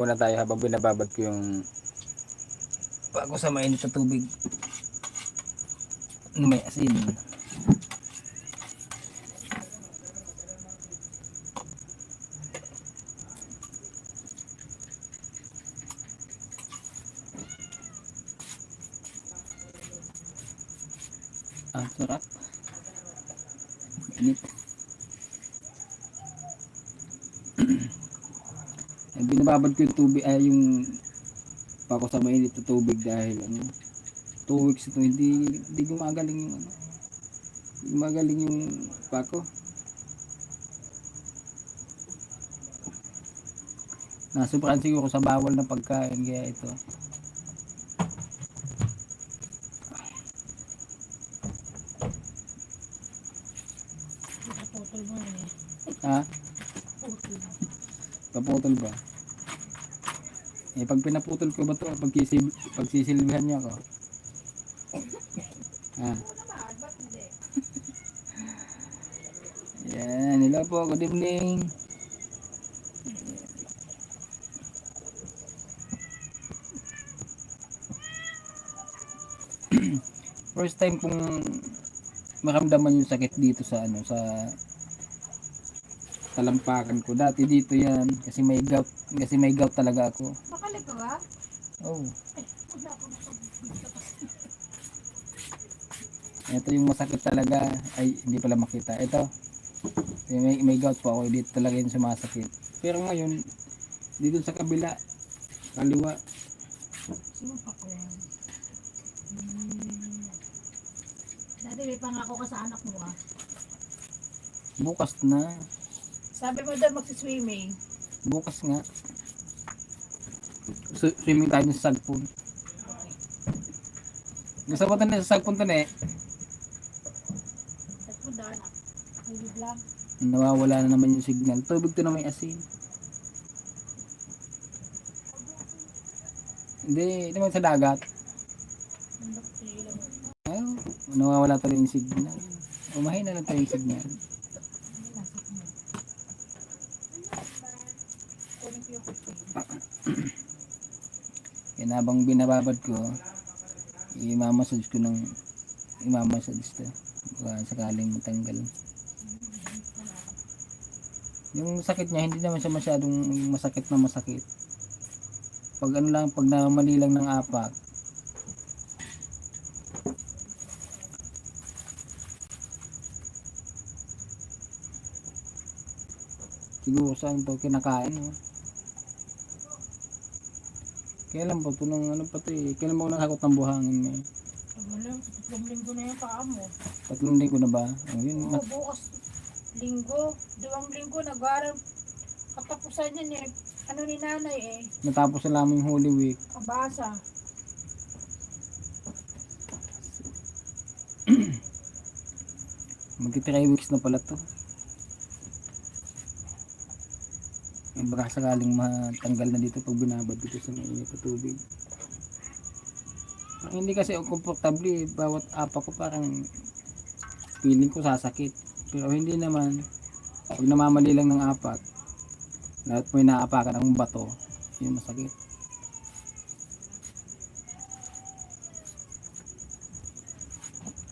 Muna tayo habang binababad ko yung bago sa mainit na tubig na may asin. Ang sarap. Init. Binababad ko yung tubig ay yung bako sa mainit na tubig dahil 2 weeks ito hindi gumagaling yung gumagaling yung bako. Nasubukan siguro sa bawal na pagkain kaya ito. Naputol mo eh. Ha? Putol. Paputol ba? Pag pinaputol ko ba ito, pagsisilbihan niyo ako? Ha? Yan, hello po, good evening. First time pong maramdaman yung sakit dito sa talampakan ko. Dati dito yan kasi may gout talaga ako. Makalit ka ba? Oh. Ay, wala akong Ito yung masakit talaga. Ay, hindi pala makita. Ito. May gout po ako. Dito talaga yung sumasakit. Pero ngayon, dito sa kabila, kaliwa. sumpa ko yan. Dati may pangako ka sa anak mo ah. Bukas na. Sabi mo daw magsiswimming. Bukas nga. Swimming tayo sa sagpon. Gusto mo tayo sa sagpon tayo eh. Sabi mo daw anak. Hindi lang. Nawawala na naman yung signal. Tubig to na may asin. Hindi naman sa dagat. Ay, nawawala talaga yung signal. Umahin na lang tayo yung signal. Yan habang binababad ko, imamassage ko ng imamassage to. Baka sakaling matanggal. Yung sakit niya, hindi naman siya masyadong masakit na masakit. Pag pag namali lang ng apat. Siguro saan to kinakain, no? Kailan ba ito nung pati? Kailan mo nakakot ng buhangin mo? Wala, 3 linggo na yung paa mo. 3 linggo na ba? Yun, Oo, bukas linggo, 2 linggo nag-aaral. Katapusan yan eh. Ano ni nanay eh. natapos na lang yung Holy Week. Kabasa. Magti-3 weeks na pala to. Baka sakaling matanggal na dito pag binabad dito sa mainit na tubig. Hindi kasi ako komportable, bawat apa ko parang feeling ko sasakit. Pero hindi naman. Pag namamali lang ng apat, lahat mo inaapakan ang bato, yun masakit.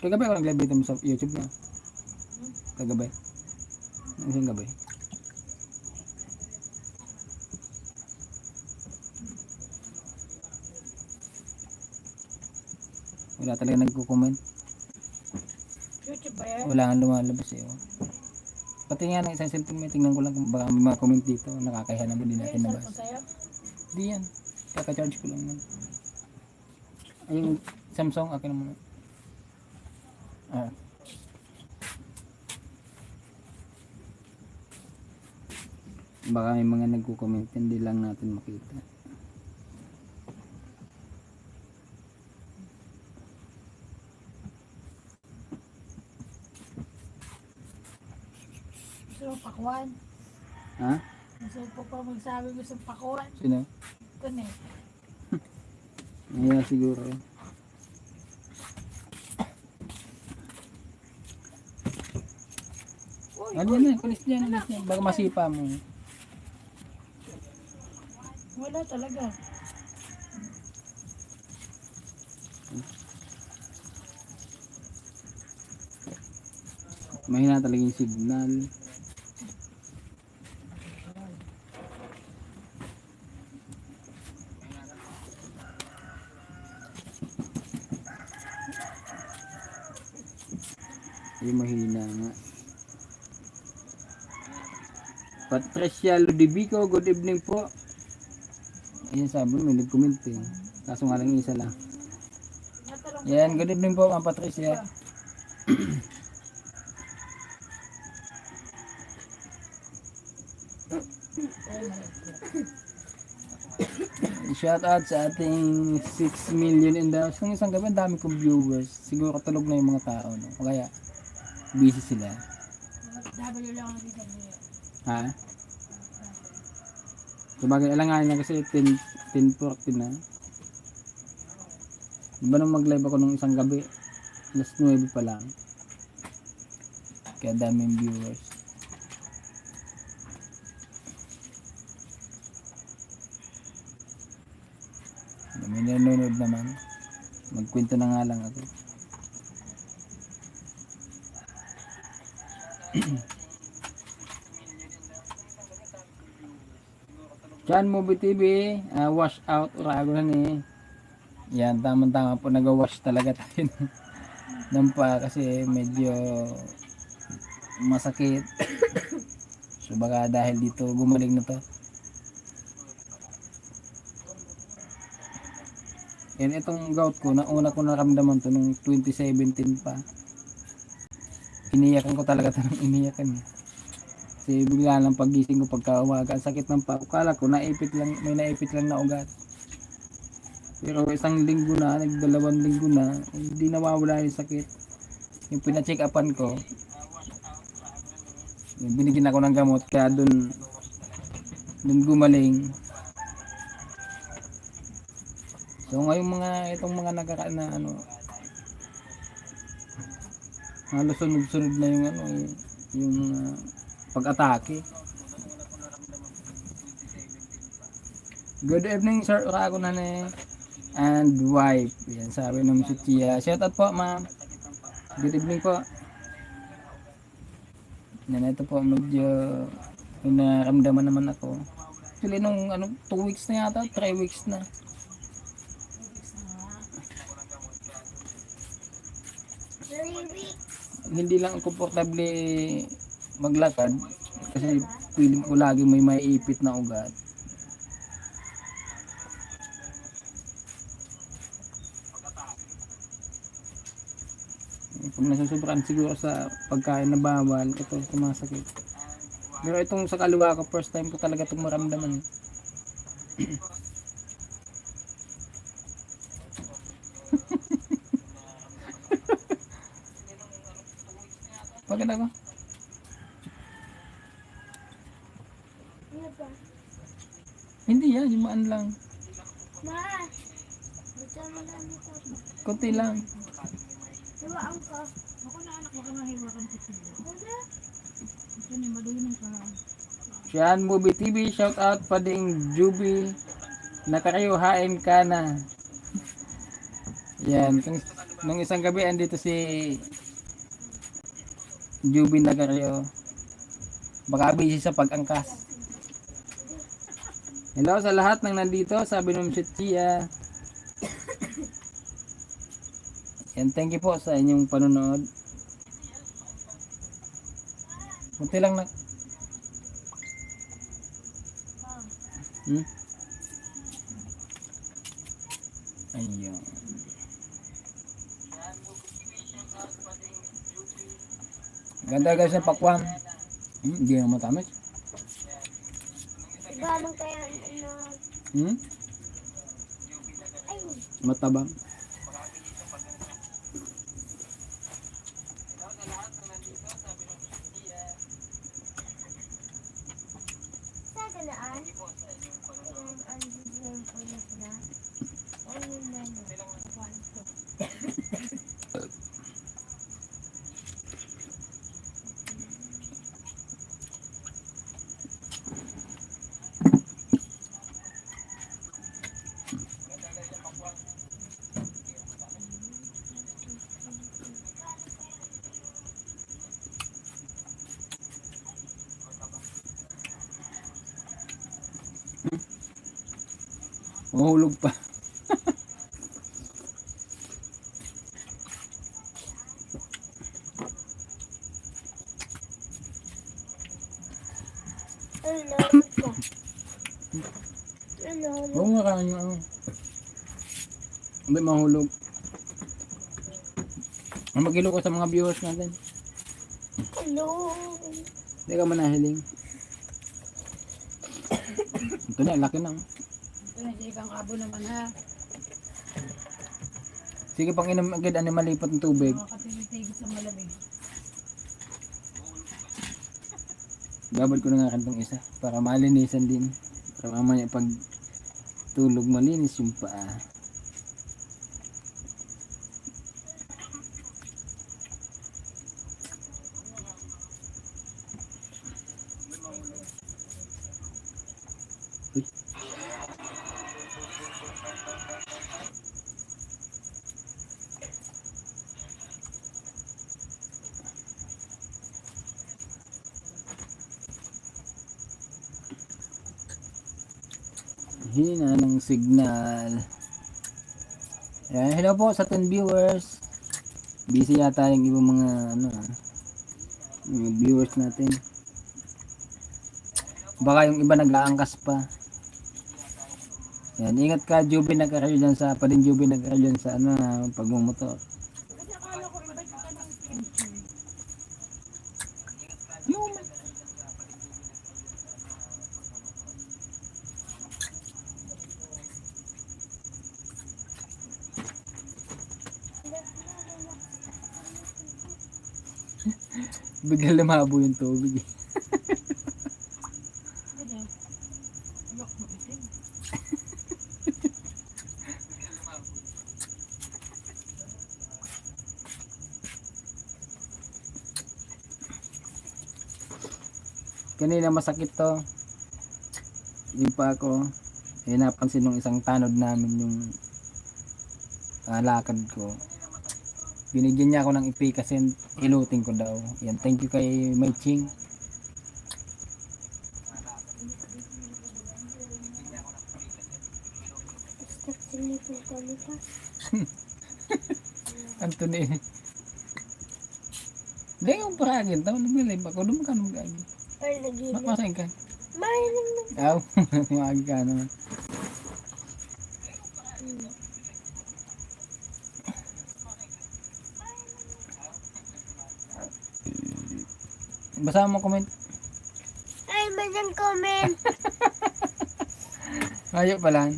Kagabi ako nag-live dito sa YouTube na. Kagabi. Isang gabi. Wala talaga nagko-comment. YouTube ba yan? Wala nga lumalabas eh. Oh. Pati nga ng isang cellphone may tingnan ko lang kung baka may mga comment dito. Nakakahiya naman din natin nabas. Hindi yan. Kaka-charge ko lang yan. Ay, yung Samsung akin naman. Baka may mga nagko-comment, hindi lang natin makita. Gusto mo pakuan? Ha? Gusto mo pa magsabi gusto mo pakuan? Sino? Ito na eh. Ayan siguro. Ano yan? Kulis dyan. Baka masipa mo. Wala talaga. Mahina talaga yung signal. Yung mahina nga. Patricia Ludivico, good evening po. Ayan, sabi mo, may nag-comment eh. Kaso nga lang isa lang. Natalong Yan, good evening po, Ma'am Patricia. Shout out sa ating 6 million in the house. Kung isang gabi, ang dami kong viewers. Siguro katulog na yung mga tao, no? O kaya, busy sila. W lang ang reason niya. Ha? Sabagay, alanganin na kasi 10:40 na. Diba nung mag-live ako nung isang gabi, alas 9 pa lang. Kaya daming viewers. May nanonood naman. Magkwento na nga lang ako. Chan Movie TV, wash out, urago na ni. Yan, tamang-tama po, nag-wash talaga tayo ng pa kasi medyo masakit. So baka dahil dito gumaling na to. Yan, itong gout ko, nauna ko naramdaman to nung 2017 pa. Iniyakan ko talaga ito ng iniyakan. Kasi bigla lang pagising ko pagka umaga, ang sakit ng paa. Kala ko naipit lang, may naipit lang na ugat. Pero isang linggo na, nagdalawang linggo na, hindi nawawala yung sakit. Yung pina-check upan ko, yung binigyan ako ng gamot, kaya dun gumaling. So ngayong itong mga nakaraan na halos sunod-sunod na yung yung pag-atake. Good evening sir, ako na and wife. Yan sabi ng si Tia. Shout out po ma'am. Good evening po. Yan, ito po medyo naramdaman naman ako. Actually nung 2 weeks na yata, 3 weeks na. Hindi lang komportable maglakad kasi feeling ko lagi may maiipit na ugat. Pag nasusobrahan siguro sa pagkain na bawal, ito sumasakit. Pero itong sa kaliwa ko, first time ko talaga itong maramdaman. Bakit ako? Hindi yan, yumaan lang. Ma! Basta mo lang ito. Kunti lang. Hiwaan ka. Ako na anak, baka mahiwakan ko sila. Wala. Ito na, madunong ka lang. Siyan Movie TV, shout out pa ding Juby. Nakakayuhain ka na. Yan, nung isang gabi andito si Juby Nagario. Baka busy sa pag-angkas. Hello sa lahat ng nandito, sabi ng si Tia. And thank you po sa inyong panonood. Kunti lang na. Ayun. Ganda guys ng pakwan. Hindi na matamis. Ibabang kaya Matabang. sa ganaan? Ang bigyan ko na sila. Ayun na Mahulog pa. Oo nga kain nga. Hindi mahulog. Mag-ilo ko sa mga viewers natin. Hello. Hindi ka manahiling. Ito na, laki na. Ito na sige kang abo naman ha. Sige pang inom agad, ano malipot ng tubig. Makakatigil-tigil sa malamig. Babad ko na nga kantong isa para malinisan din. Para mamaya pag tulog malinis yung paa. Uy. Hina ng signal. Ayan, hello po sa 10 viewers. Busy yata yung ibang mga mga viewers natin. Baka yung iba nag-aangkas pa. Yan, ingat ka Juby, nagkaroon dyan sa pa din Juby, nagkaroon dyan sa pagmumotor. Kasi akala ko invite ka ng kimchi. Yung bigla lumabo yung tubig. Ano? Lock mo itin. Kanina masakit to. Yung pa ako. Eh napansin nung isang tanod namin yung lakad ko. Binigyan niya ako ng ipi kasi ilutin ko daw. Yan, thank you kay May Ching. Silipin ko nito. Anthony. Hindi ko paragin. Tawag naglilay pa ko. Dumakan mo gagi. Or nagilip. Masayin ka. Mahiling na. Aw, magi ka naman. Basa mo comment. Ay, manang comment. Ayaw pala.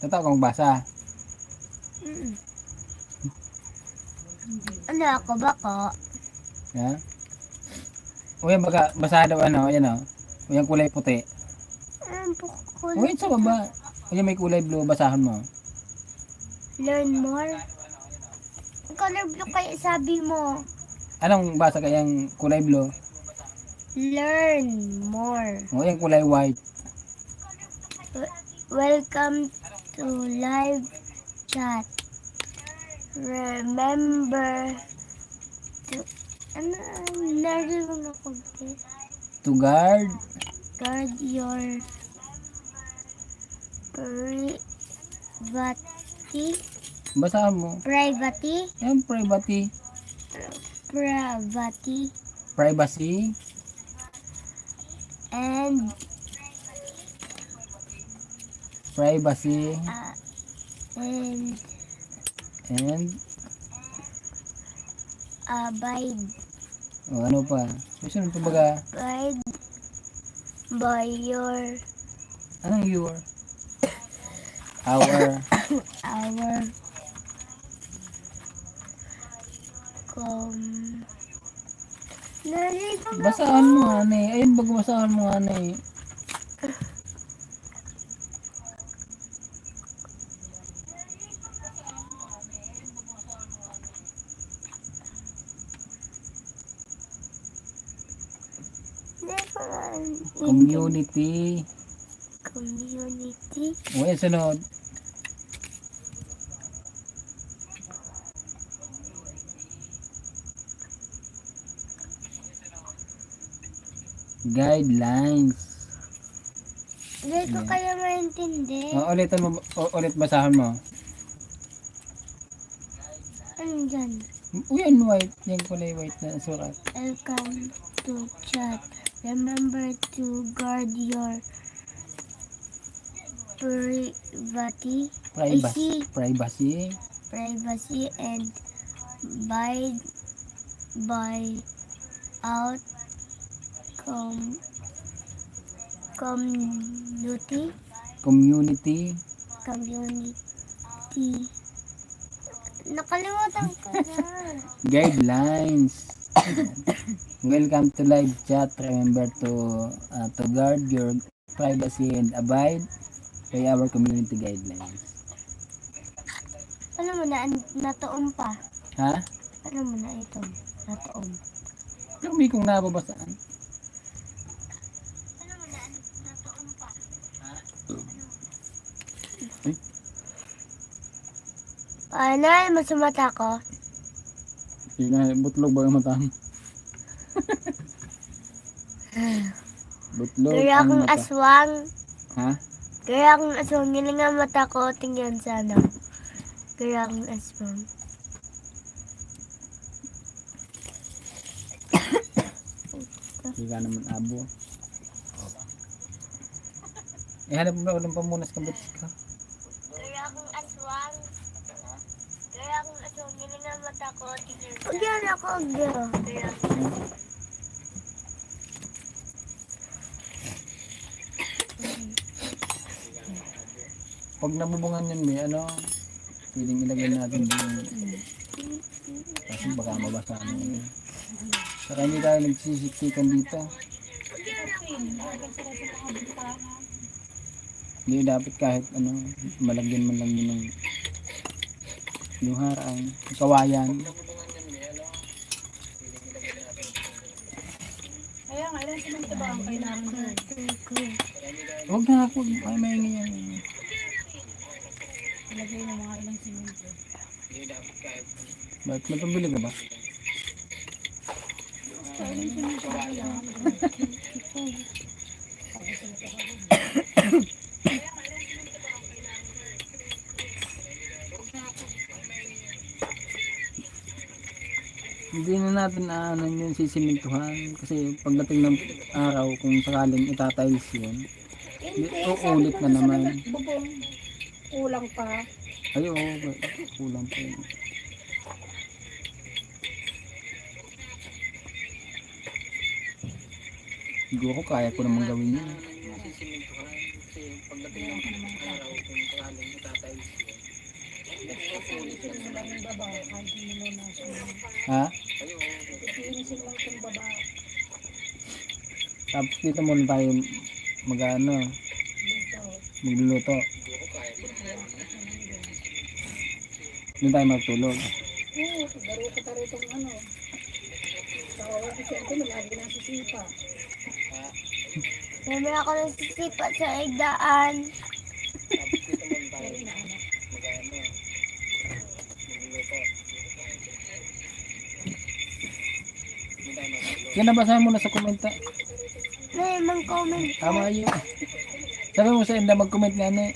Totoo kong basa. Ano ako ba ko? Ha? O yan baka basa daw yan o. O yan kulay puti. Ang bukol. O yan sa baba. O yan may kulay blue, basahan mo. Learn more. Ang color blue kaya sabi mo. Anong basa kayang kulay blue? Learn more. O yan kulay white. Welcome to live chat. Remember to naririnig ako To guard. guard your privacy. Basahan mo. Privacy. Yan, privacy. Privacy. Privacy. And Privacy. And abide. o ano pa? Susunod pa baga. Abide by your Anong your? Our. our com naririnig ako. Basahan mo ayun bago basahan mo Community. Community. O yan, sunod. Guidelines. Hindi ko kaya maintindi. Ulitin mo, ulit basahan mo. Ano dyan? Yan white, yung kulay white na surat. Welcome to chat. Remember to guard your privacy. Privacy. Privacy and abide by out community nakalimutan ko na. Guidelines. Welcome to live chat. Remember to guard your privacy and abide by our community guidelines. Alam mo na, natuon pa. Ha? Alam mo na ito, natuon. Kami kung nababasaan. Alam mo na, natuon pa. Ano, masumata ko? Butlog ba ang mata mo? Butlog Kaya ang akong mata. aswang. Ha? Kaya akong aswang. Nila nga mata ko. Tingnan sana. Kaya akong aswang. Hindi ka naman abo. Hanap mo na ulang pamunas kang betis ka. Kaya akong aswang. Kaya akong aswang. Nila nga mata ko. Tingnan sana. Pagyan ako. Kaya Pag nabubungan yan, may pwedeng ilagay natin din. Kasi baka mabasa mo. Saka hindi tayo nagsisitikan dito. Hindi dapat kahit malagyan man lang yun ng yung harang, kawayan. Kaya nga, ilan simento ba ang kailangan doon? Huwag na ako, ay mahingi yan. Ilagay ng mga ilang simento. Bakit may pambili ka ba? Basta ilang simento ba yan? Hindi na natin yung sisimintuhan kasi pagdating ng araw kung sakaling itatiles yun, uulit na naman. Bubong. Kulang pa. Ay oo, kulang pa yun. Siguro kaya ko naman gawin yun. Ha? Iinisin lang itong baba. Tapos dito muna tayo magluluto. Doon tayo magtulog. Oo, laro ka tayo itong Kawawa si Siyempre, malagi na sisipa. Dami ako nasisipa sa igdaan. Yan, nabasahan mo na sa komenta. May mag-comment. Tama yun. Sabi mo sa Inda, mag-comment nga na eh.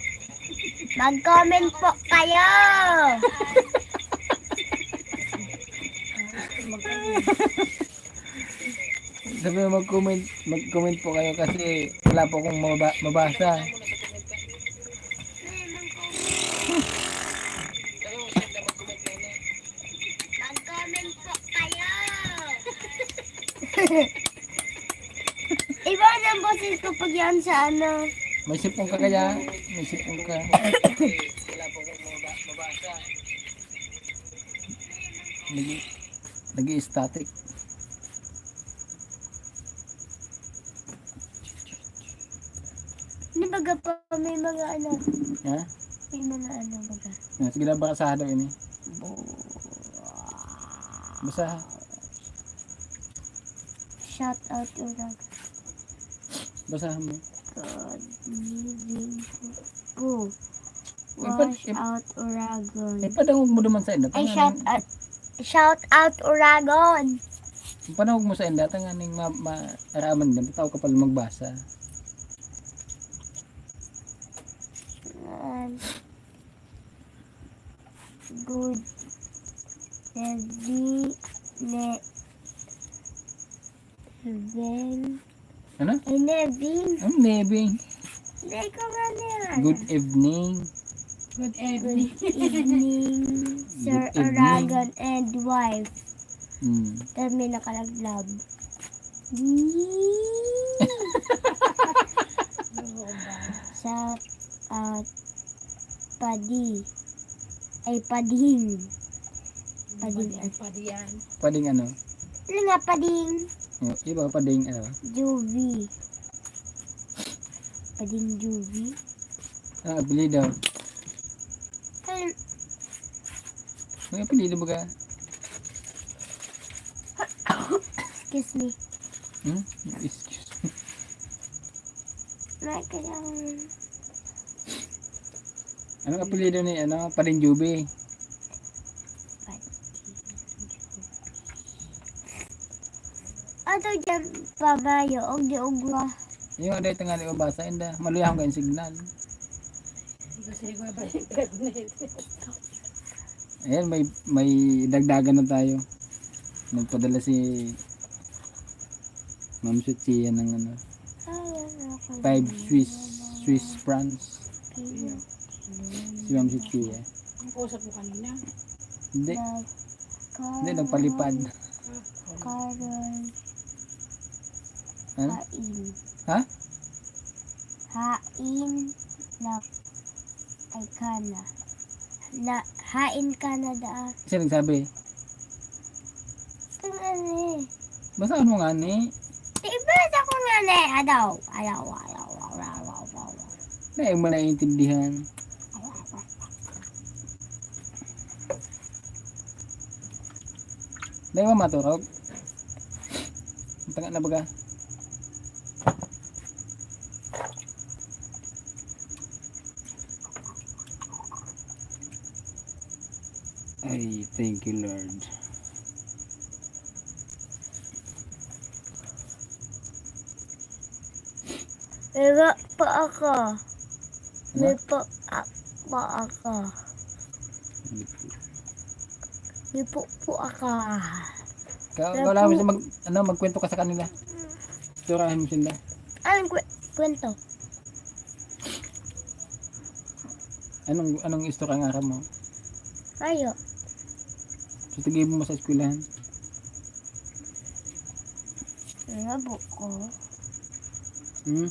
Mag-comment po kayo! Sabi mo mag-comment po kayo kasi wala po akong mabasa. Mag-comment po kayo! Iba ang boses ko pag yan sa May sipong ka kaya? May sipong ka. Nag-i-static. Hindi baga pa may mga Ha? may mga baga. Sige na ba kasado yun eh. Basta. Shout out Urag. Basahan mo. God living go. Eh, ba't- Wash out Uragon. Padangog mo naman sa Inda. Ay, shout out Uragon. Ang panahog mo sa inda, nga ning maaraman din, tao ka pala magbasa. Good. Heavy. Nevin. Ano? Ay, Nevin. Ang nebing. Hindi ko nga yan. Good evening. Good Good evening. evening, Sir Good evening. Aragon and wife. Hmm. Tapos may nakalaglag. Sa padi. Ay, pading. Pading. Padiyan. Pading ano? Ano nga, pading? Oh, iba pading ano? Juvie. Pading Juvie. Ah, apelido. Ay, May apelido ba ka? excuse me. Hmm? Excuse me. May kailangan. Anong apelido ni ano? Pading Juby. Ato dyan, pabayo, og di ugwa. Yung aday tangali o basa inda. Maluyang ka yung signal. Kasi ko ba internet. Ayan, may dagdagan na tayo. Nagpadala si Ma'am Sutia ng ano, 5 Swiss francs. Si Ma'am Sutia. Ang kausap mo kanina. Hindi, nagpalipad. Karon, Ano? hain. Ha? Hain na ay kana. Na hain kana da. Kasi nagsabi, Ito nga ni. basaan mo nga ni? Ibas ako nga ni. Adaw. Na yung mo naiintindihan. Dahil mo maturog. Ang tanga na baga. Ay, thank you Lord. Pero pa ako. Ano? May pa ako. May po ako. Wala mo siya magkwento ka sa kanila. Turahin mo sila. Anong kwento? Anong istorya ang araw mo? Ayo. Tutugin mo sa eskwelahan. Abo ko. Hmm?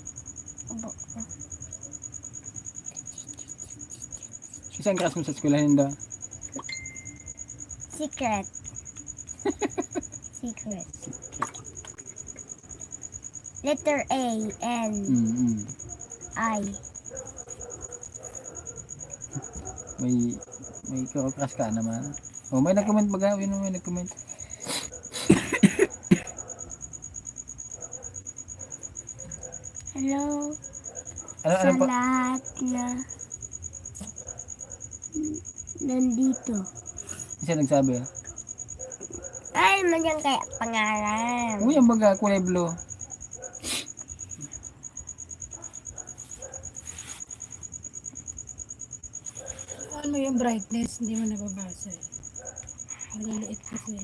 Abo ko. Isang class mo sa eskwelahan daw. Secret. Secret. Letter A, N, I. May crush ka naman. Oh, may nag-comment ba gawin mo? May nag-comment. Hello. Ano Sa pa? lahat na nandito. Kasi nagsabi. Ay, manyan kaya pangalan. Uy, ang baga kulay blue. Ano mo yung brightness, hindi mo nababasa eh. Maliliit kasi.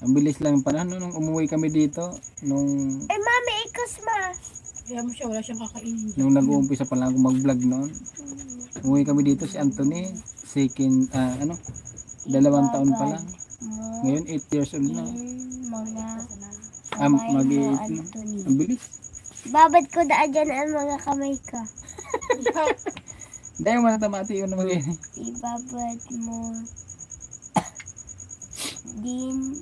Ang bilis lang yung panahon nung umuwi kami dito. Nung Ay, mami, ikas ma. Kaya mo siya, wala siyang kakainin. nag-uumpisa pa lang ako mag-vlog noon. Umuwi kami dito si Anthony. Second, 2 taon pa lang. Ngayon 8 years old na. Mga Mag-8 na. Anthony. Ang bilis. Babad ko daan dyan ang mga kamay ko. Dahil mo natamati yun naman yun. Ibabad mo din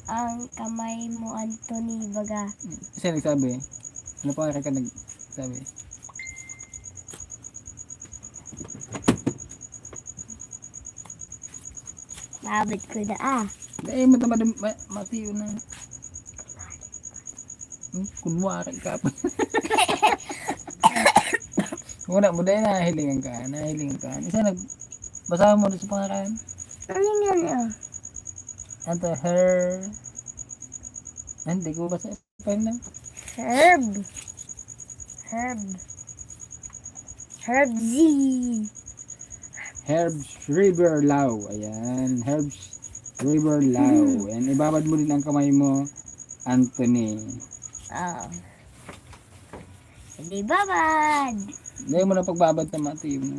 ang kamay mo, Anthony, baga. Kasi nagsabi. Ano pa ka nagsabi? Babad ko daan. Dahil mo mati yun na. Kunwari ka pa. Muna mo dahil nahilingan ka. Isa basahan mo doon sa pangalan. Ano yan? Ito, hindi ko basa. Paano lang? Herb Z. Herbs River Lao. Ayan. Herbs River Lao. Ayan. Ibabad mo din ang kamay mo, Anthony. Oh. Hindi babad. Dahil mo na pagbabad na mati mo.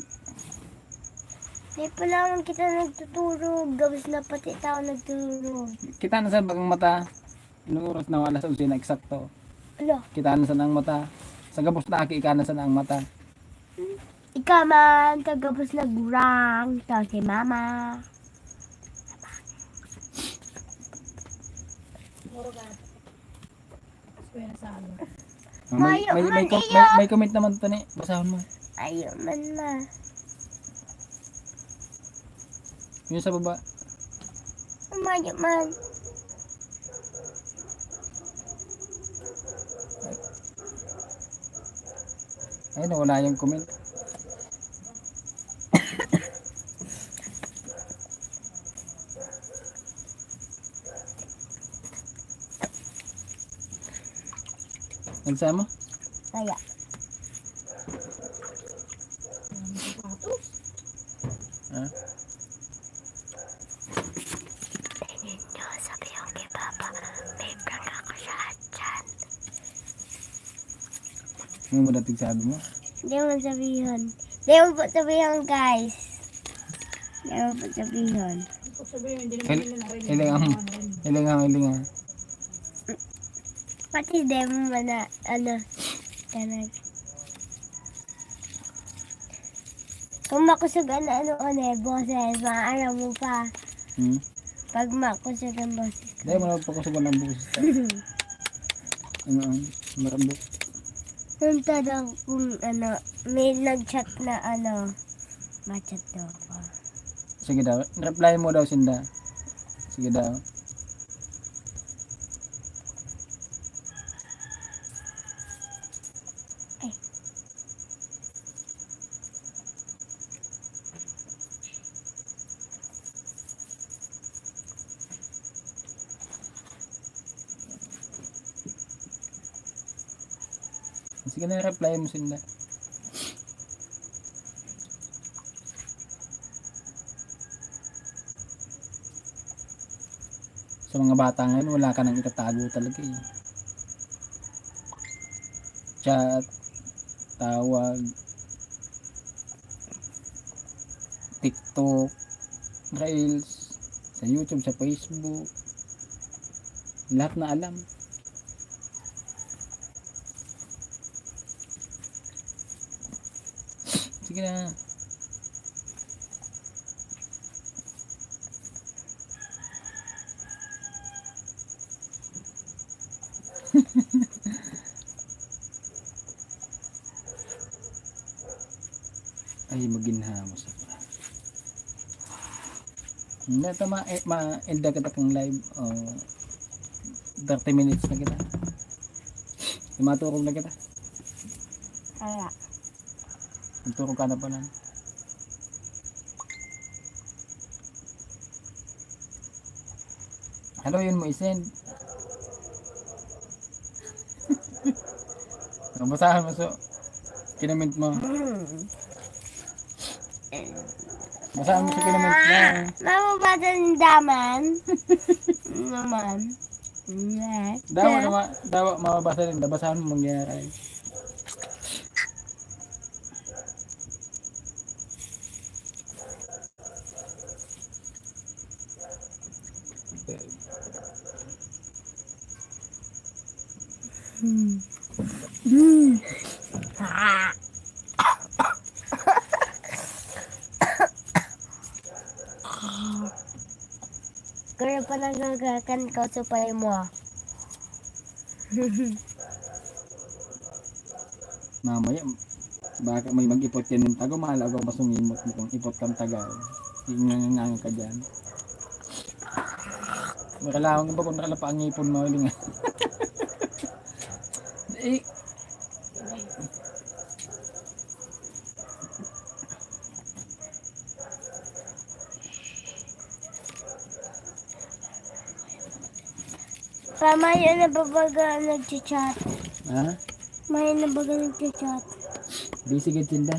Hindi pa lang kita nagtutulog. Gabos na pati tao nagtulog. Kita na sa bagang mata. Noong oras na alas 11 na eksakto. Ala, Kita na sa ang mata. Sa gabos na aki, ikana sa ang mata. ikaw man, kagabos nagurang. Ikaw si mama. Muro ka. Swera sa ano. May comment naman to ni. Basahan mo. Ayaw man ma. Yun sa baba. Umayo man. Ay, nawala yung comment. Nagsama? Kaya. Sapatos. Ha? Ninyo, sabi ko kay Papa, may prank ako sa atyan. Ano mo dating sabi mo? Hindi mo sabihin. Hindi mo po sabihin, guys. Hindi mo po sabihin. Kung sabihin, hindi naman nila narinig. Hilingang. Pati hindi mo man na, tanag. Kung makusog ano, boses, maaaraw mo pa. Pag makusog ang boses. Dahil mo na pagkusugan ng busis. Marambok. Nung tanong kung may nag-chat na ma-chat daw ako. Sige daw. Reply mo daw, Sinda. Sige daw. Ay. Sige na, reply mo, Sinda. Sa mga bata ngayon, wala ka nang itatago talaga eh. Chat, tawag, TikTok, Reels, sa YouTube, sa Facebook, lahat na alam. Sige na. Ay, maginhamos ako. Hindi, ito ma-end na kita kang live. 30 minutes na kita. Maturog na kita. Kaya. Magturog ka na pa lang. Hello, yun mo isend. Basahan mo so. Kinament mo. Basahan mo sa kinament mo. Mababasa ng daman. Naman. Dawa mababasa rin. Basahan mo mangyayari. Kaya pa nagagakan ko sa pay mo. Mamaya, baka may mag-ipot yan ng tago, mahalaga masungin mo kung ipot kang taga. Hingangangang ka dyan. Kailangan ba kung nakalapa ang ipon mo, hilinga. Pamaya na babaga nag-chat. Ha? Maya na baga nag-chat. Busy ka tinda?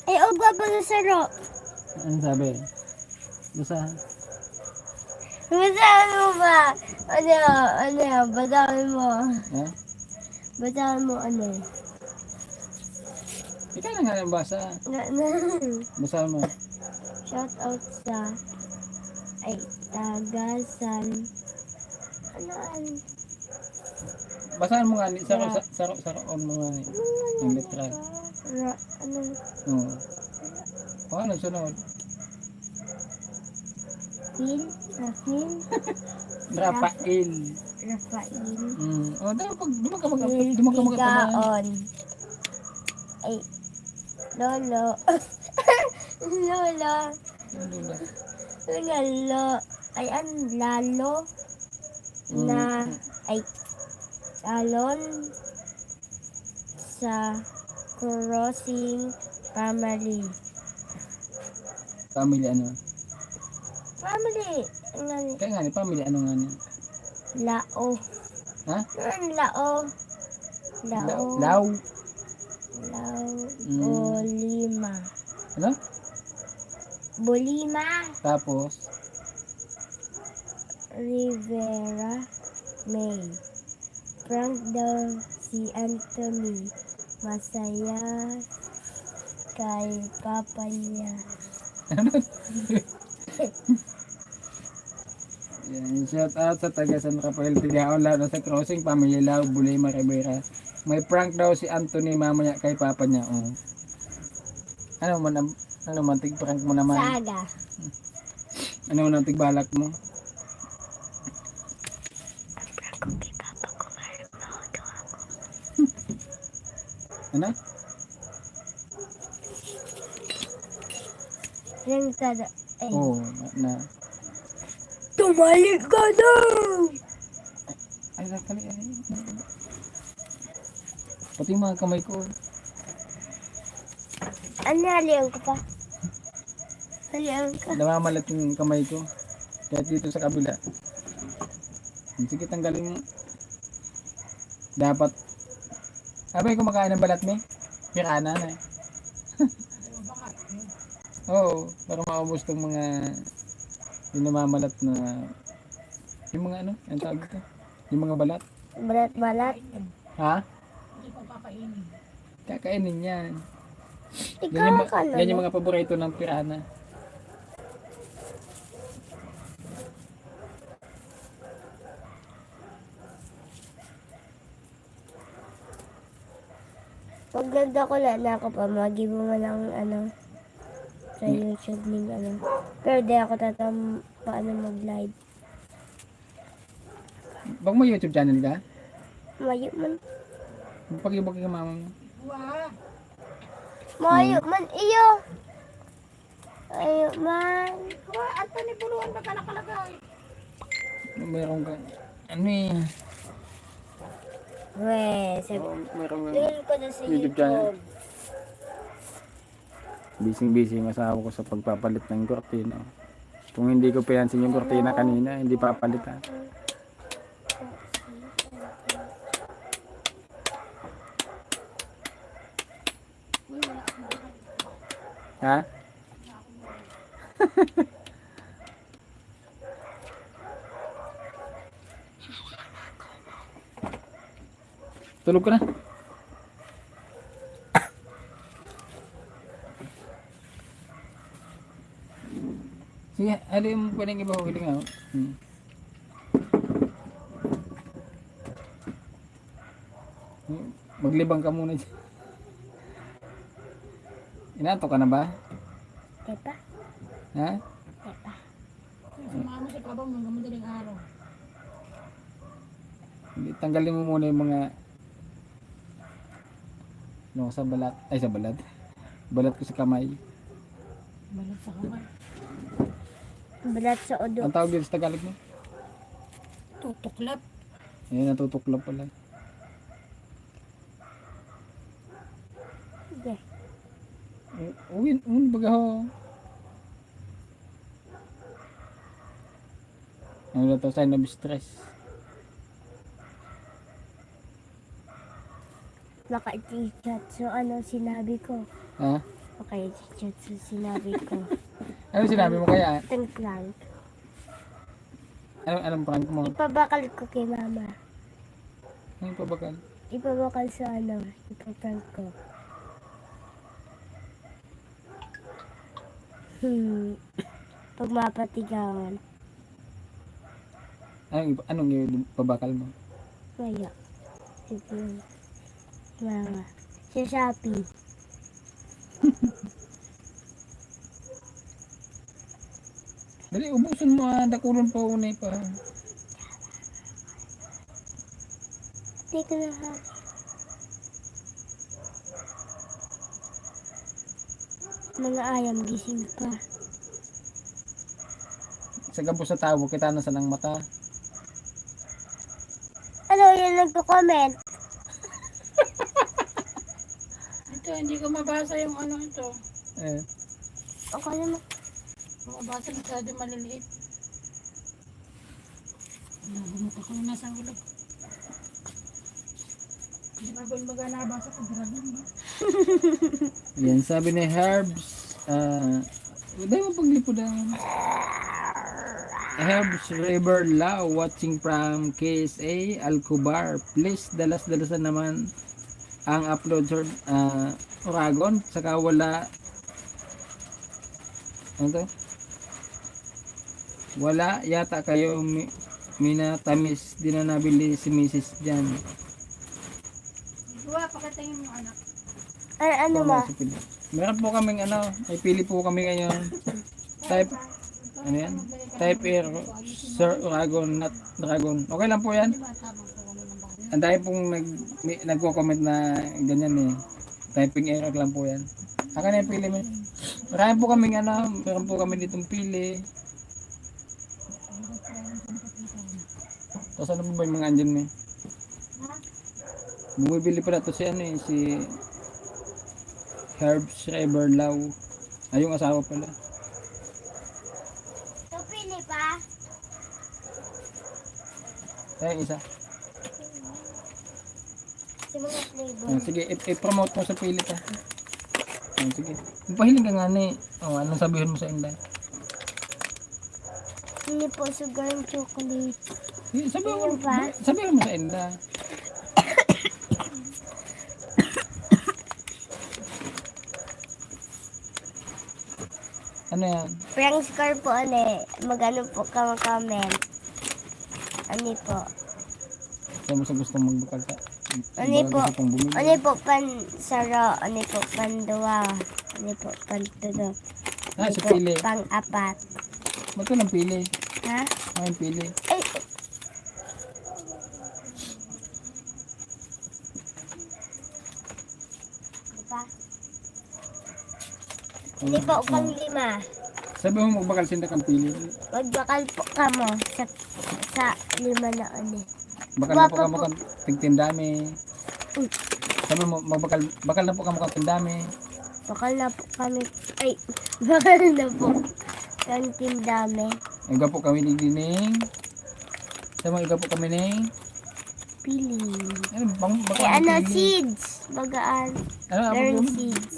Ay, o babaga saro. Ano sabi? Basta, Basahin mo ba? Basahin mo. ha? Basahin mo ano. Ikaw na nga yung basa. Basa mo. Shout out sa ay tagasan. Ano? Basahan mo nga, saro mo nga yung letra. Ano? Oo. O ano sunod? Rafael? Rafael. Rafael. O, dapat di mo ka magkatabayan. Tigaon. Ay, Lolo. Lolo. Lolo. Ay, lalo. Na, ay, talon sa crossing family. Family ano? Family. Ano? Kaya nga ni, family ano nga ni? Lao. Ha? Ano lao? Lao. Law. Lao. Mm. Bolima. Ano? Bolima. Tapos, Rivera. May. Frank daw si Anthony. Masaya kay papa niya. yan, shout out sa taga San Rafael Tigaon, lalo sa crossing, family Law, Bulema, Rivera. May prank daw si Anthony mamaya kay papa niya. Oh. Ano man, tig-prank mo naman. Saga. Ano man, tig-balak mo. Ano? Ring ka na. Ay. Oo, na. Tumalik ka na! Ay, nakali, ay. Pati yung mga kamay ko. Ano, haliyan ko pa? Haliyan ka. Namamalat yung kamay ko. Kahit dito sa kabila. Sige, tanggalin mo. Dapat. Abay, kumakain ng balat mo. Pirana na eh. Oo, para maubos tong mga yung namamalat na yung mga ano, ang tawag ito? Yung mga balat. Balat-balat. Ha? Kakainin yan. Ikaw ka na. Yan yung mga paborito ng pirana. Pag nagdakula na ako pa, mag-ibo mo lang ano, sa YouTube link ano. Pero di ako paano mag-live. Baka mo YouTube channel ka? Mayo man. Pag-ibog ka mama mo. Mayo man iyo. Mayo man. At panibuluan ba ka nakalagay? Meron ka. Ano eh. Meron Meron ka. ko na sa YouTube channel. YouTube. Busy yung asawa ko sa pagpapalit ng kortina. Kung hindi ko pinansin yung kortina kanina, hindi papalit ha. Ha? Tulog ka na. Sige, ano yung pwedeng iba ko hiling ako? Maglibang ka muna dyan. Inato ka na ba? Diba? Ha? Diba? Sumama sa trabaho mo, madaling araw. Hindi, tanggalin mo muna yung mga no, sa balat. Ay, sa balat. Balat ko sa kamay. Balat sa kamay. Balat sa udo. Ang tawag dito sa Tagalog mo? Tutuklap. Ayun, natutuklap pala. Sige. Uwin, baga ho. Ano na to, sign of stress. maka-chat. So, ano sinabi ko? Ha? Maka-chat. So, sinabi ko. Ano sinabi mo kaya? Itong plank. Anong prank mo? Ipabakal ko kay mama. Ano pa bakal? Ipabakal sa ano. Ipaprank ko. Pag mapatigawan. Anong yung pabakal mo? Kaya. Sige. Mama. Sa Shopee. Dali, ubusin mo dakulon pa unay pa. Hindi ko na ha. Mga ayam gising pa. Sa gabos sa tao, kita na sa ng mata. Ano yung nagko-comment? Ito, hindi ko mabasa yung ano ito. Ako naman. Mabasa masyado maliliit. Bumot ako na nasa ulo. Hindi ba baga nabasa ko dragon ba? Yan, sabi ni Herbs, dahil mo paglipod Herbs River Lao watching from KSA Alcobar. Please, dalas-dalasan naman ang upload sa Oragon. Saka wala, ano to? Wala yata kayo minatamis. Di na nabili si Mrs. dyan. Duwa, pakatingin mo anak. Ay, ano ma? Meron po kaming may pili po kami ngayon. Type, ano yan? Type Air, Sir Dragon, not Dragon. Okay lang po yan. Ang dahil pong nagko-comment na ganyan eh. Typing error lang po yan. Aka na yung pili mo. Marami po kaming meron po kami ditong pili. Tapos ano po ba yung mga andyan mo? Bumibili pala to si si Herb Schreiber Lau. Ay, yung asawa pala. So, pili pa? Ay, isa. Sa mga flavor. Sige, i-promote mo sa pili ta. Sige. Kung pahiling ka nga ni, anong sabihin mo sa inday? Hindi po sugar and chocolate. Sabihin mo sa inday. Ano yan? Prank score po, mag-ano po ka mag-comment. Ano po? Saan mo sa gusto magbakal ka? Ano po, pansaro. Ano po, panduwa. Ano po, pantudo. Sa pili. Pang-apat. Ba't ka ng pili? Ha? Ang pili. Ay! Diba? Hindi po, pang-5. Sabi mo magbakal sinda kang pili. Magbakal po ka mo sa 5 na Bakal na po ka mo kang tigtindami. Sabi mo bakal na po ka mo kang tindami. Bakal na po kami. Ay, bakal na po. Kanting dami. Iga po kami ni Dining. Sabi mo iga po kami ni Pili. bakal Ay, ng pili. seeds. Bagaan. Ano Learn po? seeds.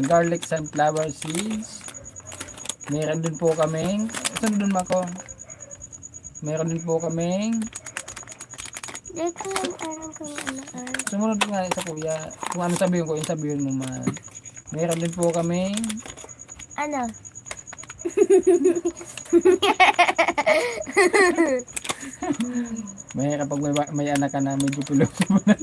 Garlic sunflower seeds. Meron din po kaming, saan dun ako? Meron din po kaming, Dito lang parang kung ano. sumunod nga sa kuya, kung ano sabihin ko, yung sabihin mo man. Meron din po kaming, Ano? may kapag may anak ka na medyo tulog mo na.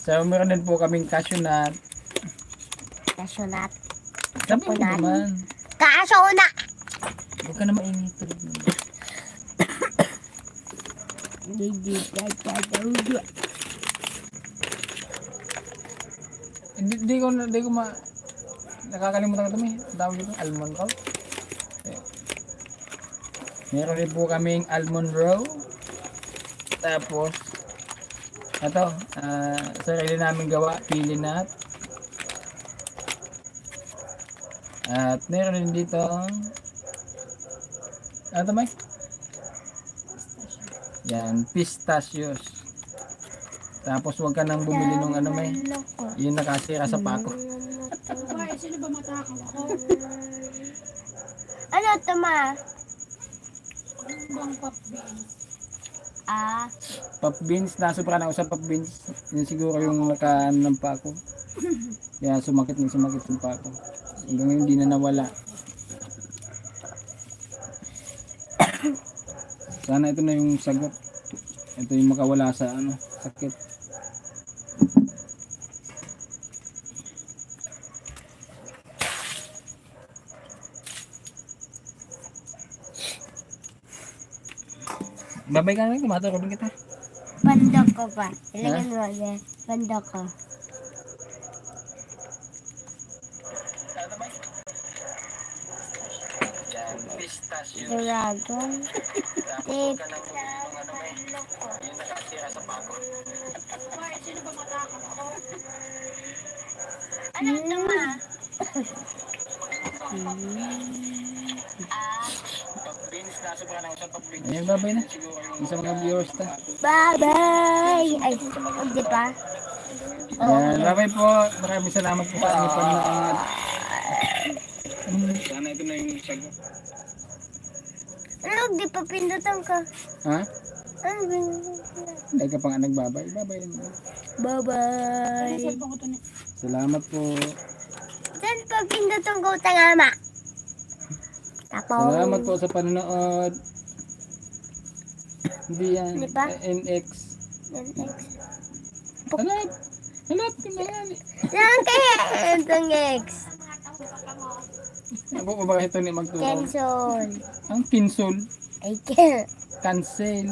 So, meron din po kaming cashew nut. Cashew nut. Sabi mo Coconut. naman. Cashew nut! Huwag ka na mainit. Hindi ko nakakalimutan ko ito may tawag dito, almond roll. Meron din po kaming almond roll. Tapos ito, sarili namin gawa, pili nut. At meron din dito, ano ito, Mike? Yan, pistachios. Tapos huwag ka nang bumili ng ano may, yung nakasira sa pako. Babae, sino ba matakaw ako? Ano to, ma? Ano bang papel? Ah, Pop beans, nasobra na ako sa pop beans. Yun siguro yung nakaan ng pako. Kaya sumakit yung pako. Hanggang ngayon hindi na nawala. Sana ito na yung sagot. Ito yung makawala sa ano, sakit. Babay ka na rin, kumaturo din kita. bandok ko pa. Ilagyan mo niya. Bandok ko. Dragon. Tip. Babae, sino ba matakaw ako? Ano to, ma? Ayan, babay na. Isa mga viewers ta. Bye-bye! Ay, hindi pa? Ayan, babay po. Maraming salamat po sa inyong panonood. Sana ito na yung sagot. Ano, di pa pindutan ka. Ha? Ano, pindutan ka? Dahil ka pa nga nagbabay. Babay na. Bye-bye! Cellphone ko to ni- Salamat po. Saan pa pindutan ko, tangama? Tapos. Salamat po sa panonood. Hindi yan. Hindi pa? NX. Hanap! Hanap ka na yan. Saan kaya itong X? Ako pa ba ito ni magturo? Cancel. Ang kinsol. Ay, cancel. Cancel.